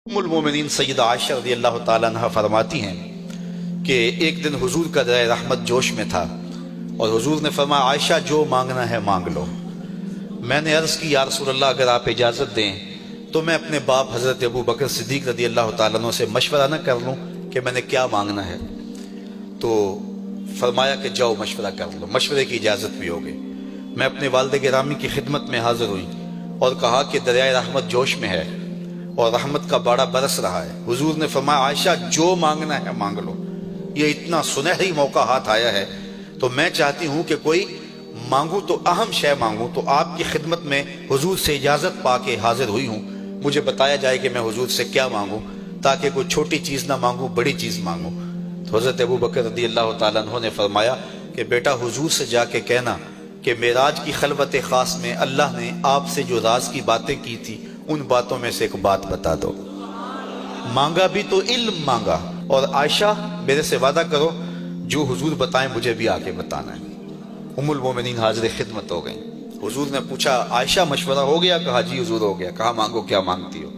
ام المومنین سیدہ عائشہ رضی اللہ تعالیٰ عنہ فرماتی ہیں کہ ایک دن حضور کا دریا رحمت جوش میں تھا اور حضور نے فرمایا عائشہ جو مانگنا ہے مانگ لو۔ میں نے عرض کی یا رسول اللہ اگر آپ اجازت دیں تو میں اپنے باپ حضرت ابو بکر صدیق رضی اللہ تعالیٰ عنہ سے مشورہ نہ کر لوں کہ میں نے کیا مانگنا ہے؟ تو فرمایا کہ جاؤ مشورہ کر لو، مشورے کی اجازت بھی ہوگی۔ میں اپنے والد گرامی کی خدمت میں حاضر ہوئی اور کہا کہ دریائے رحمت جوش میں ہے اور رحمت کا باڑا برس رہا ہے۔ حضور نے فرمایا عائشہ جو مانگنا ہے مانگ لو، یہ اتنا سنہری موقع ہاتھ آیا ہے تو میں چاہتی ہوں کہ کوئی مانگوں تو اہم شے مانگوں، تو آپ کی خدمت میں حضور سے اجازت پا کے حاضر ہوئی ہوں، مجھے بتایا جائے کہ میں حضور سے کیا مانگوں تاکہ کوئی چھوٹی چیز نہ مانگوں، بڑی چیز مانگوں۔ تو حضرت ابو بکر رضی اللہ تعالیٰ عنہ نے فرمایا کہ بیٹا حضور سے جا کے کہنا کہ معراج کی خلوت خاص میں اللہ نے آپ سے جو راز کی باتیں کی تھی ان باتوں میں سے ایک بات بتا دو۔ مانگا بھی تو علم مانگا، اور عائشہ میرے سے وعدہ کرو جو حضور بتائیں مجھے بھی آگے بتانا ہے۔ ام المومنین حاضر خدمت ہو گئیں۔ حضور نے پوچھا عائشہ مشورہ ہو گیا؟ کہا جی حضور ہو گیا۔ کہا مانگو کیا مانگتی ہو؟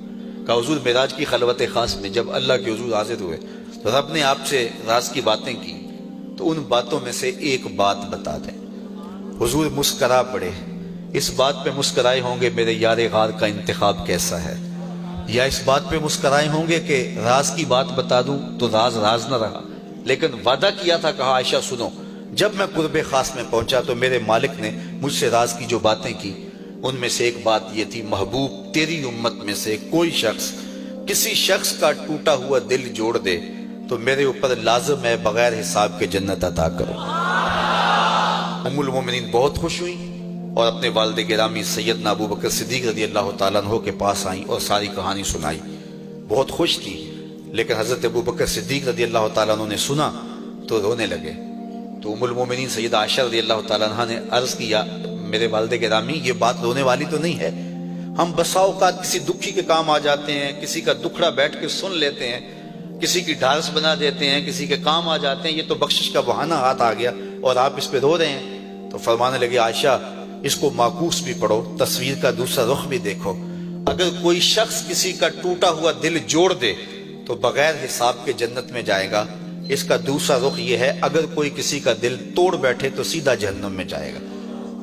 کہا حضور معراج کی خلوت خاص میں جب اللہ کے حضور حاضر ہوئے تو رب نے آپ سے راز کی باتیں کی تو ان باتوں میں سے ایک بات بتا دیں۔ حضور مسکرا پڑے۔ اس بات پہ مسکرائے ہوں گے میرے یار غار کا انتخاب کیسا ہے، یا اس بات پہ مسکرائے ہوں گے کہ راز کی بات بتا دوں تو راز راز نہ رہا، لیکن وعدہ کیا تھا۔ کہا عائشہ سنو، جب میں قرب خاص میں پہنچا تو میرے مالک نے مجھ سے راز کی جو باتیں کی ان میں سے ایک بات یہ تھی، محبوب تیری امت میں سے کوئی شخص کسی شخص کا ٹوٹا ہوا دل جوڑ دے تو میرے اوپر لازم ہے بغیر حساب کے جنت عطا کرو۔ ام المومنین بہت خوش ہوئی اور اپنے والد گرامی سیدنا ابو بکر صدیق رضی اللہ تعالیٰ عنہ کے پاس آئیں اور ساری کہانی سنائی۔ بہت خوش تھی، لیکن حضرت ابو بکر صدیق رضی اللہ تعالیٰ عنہ نے سنا تو رونے لگے۔ تو ام المومنین سیدہ عائشہ رضی اللہ تعالیٰ عنہ نے عرض کیا میرے والد گرامی یہ بات رونے والی تو نہیں ہے، ہم بسا اوقات کسی دکھی کے کام آ جاتے ہیں، کسی کا دکھڑا بیٹھ کے سن لیتے ہیں، کسی کی ڈھارس بنا دیتے ہیں، کسی کے کام آ جاتے ہیں، یہ تو بخشش کا بہانہ ہاتھ آ گیا اور آپ اس پہ رو رہے ہیں۔ تو فرمانے لگے عائشہ اس کو معکوس بھی پڑھو، تصویر کا دوسرا رخ بھی دیکھو۔ اگر کوئی شخص کسی کا ٹوٹا ہوا دل جوڑ دے تو بغیر حساب کے جنت میں جائے گا۔ اس کا دوسرا رخ یہ ہے اگر کوئی کسی کا دل توڑ بیٹھے تو سیدھا جہنم میں جائے گا۔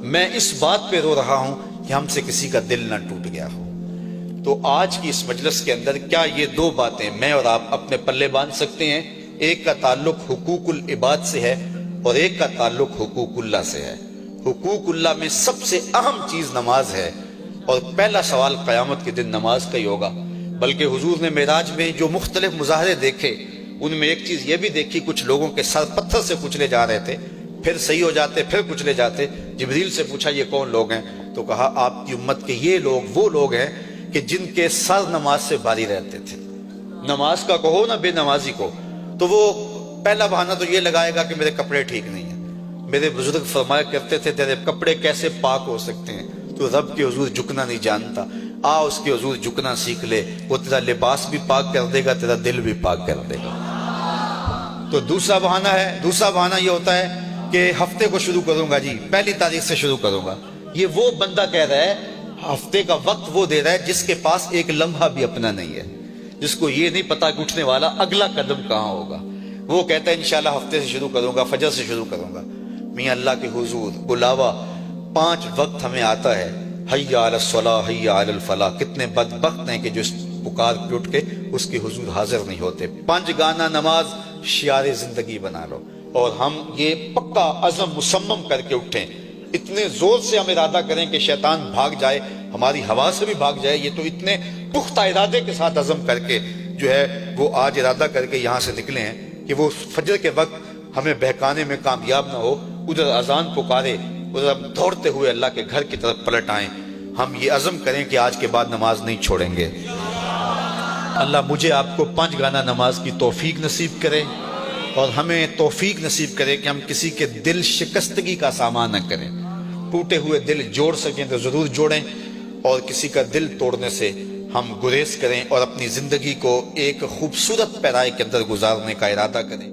میں اس بات پہ رو رہا ہوں کہ ہم سے کسی کا دل نہ ٹوٹ گیا ہو۔ تو آج کی اس مجلس کے اندر کیا یہ دو باتیں میں اور آپ اپنے پلے باندھ سکتے ہیں؟ ایک کا تعلق حقوق العباد سے ہے اور ایک کا تعلق حقوق اللہ سے ہے۔ حقوق اللہ میں سب سے اہم چیز نماز ہے، اور پہلا سوال قیامت کے دن نماز کا ہی ہوگا۔ بلکہ حضور نے معراج میں جو مختلف مظاہرے دیکھے ان میں ایک چیز یہ بھی دیکھی، کچھ لوگوں کے سر پتھر سے کچلے جا رہے تھے، پھر صحیح ہو جاتے، پھر کچلے جاتے۔ جبریل سے پوچھا یہ کون لوگ ہیں؟ تو کہا آپ کی امت کے یہ لوگ وہ لوگ ہیں کہ جن کے سر نماز سے بھاری رہتے تھے۔ نماز کا کہو نہ بے نمازی کو، تو وہ پہلا بہانہ تو یہ لگائے گا کہ میرے کپڑے ٹھیک نہیں ہیں۔ میرے بزرگ فرمایا کرتے تھے تیرے کپڑے کیسے پاک ہو سکتے ہیں؟ تو رب کے حضور جھکنا نہیں جانتا، آ اس کے حضور جھکنا سیکھ لے، وہ تیرا لباس بھی پاک کر دے گا، تیرا دل بھی پاک کر دے گا۔ تو دوسرا بہانہ یہ ہوتا ہے کہ ہفتے کو شروع کروں گا جی، پہلی تاریخ سے شروع کروں گا۔ یہ وہ بندہ کہہ رہا ہے، ہفتے کا وقت وہ دے رہا ہے جس کے پاس ایک لمحہ بھی اپنا نہیں ہے، جس کو یہ نہیں پتا کہ اٹھنے والا اگلا قدم کہاں ہوگا۔ وہ کہتا ہے انشاءاللہ ہفتے سے شروع کروں گا، فجر سے شروع کروں گا۔ میاں اللہ کے حضور بلاوا 5 وقت ہمیں آتا ہے، حی علی الصلاۃ حی علی الفلاح۔ کتنے بدبخت ہیں کہ جو اس پکار پہ اٹھ کے اس کے حضور حاضر نہیں ہوتے۔ 5 گانا نماز شعار زندگی بنا لو، اور ہم یہ پکا عزم مصمم کر کے اٹھیں، اتنے زور سے ہم ارادہ کریں کہ شیطان بھاگ جائے، ہماری ہوا سے بھی بھاگ جائے۔ یہ تو اتنے پختہ ارادے کے ساتھ عزم کر کے جو ہے وہ آج ارادہ کر کے یہاں سے نکلے ہیں کہ وہ فجر کے وقت ہمیں بہکانے میں کامیاب نہ ہو، ادھر اذان پکارے ادھر ہم دوڑتے ہوئے اللہ کے گھر کی طرف پلٹ آئیں۔ ہم یہ عزم کریں کہ آج کے بعد نماز نہیں چھوڑیں گے۔ اللہ مجھے آپ کو 5 گانا نماز کی توفیق نصیب کرے، اور ہمیں توفیق نصیب کرے کہ ہم کسی کے دل شکستگی کا سامان نہ کریں۔ ٹوٹے ہوئے دل جوڑ سکیں تو ضرور جوڑیں، اور کسی کا دل توڑنے سے ہم گریز کریں اور اپنی زندگی کو ایک خوبصورت پیرائی کے اندر گزارنے کا ارادہ کریں۔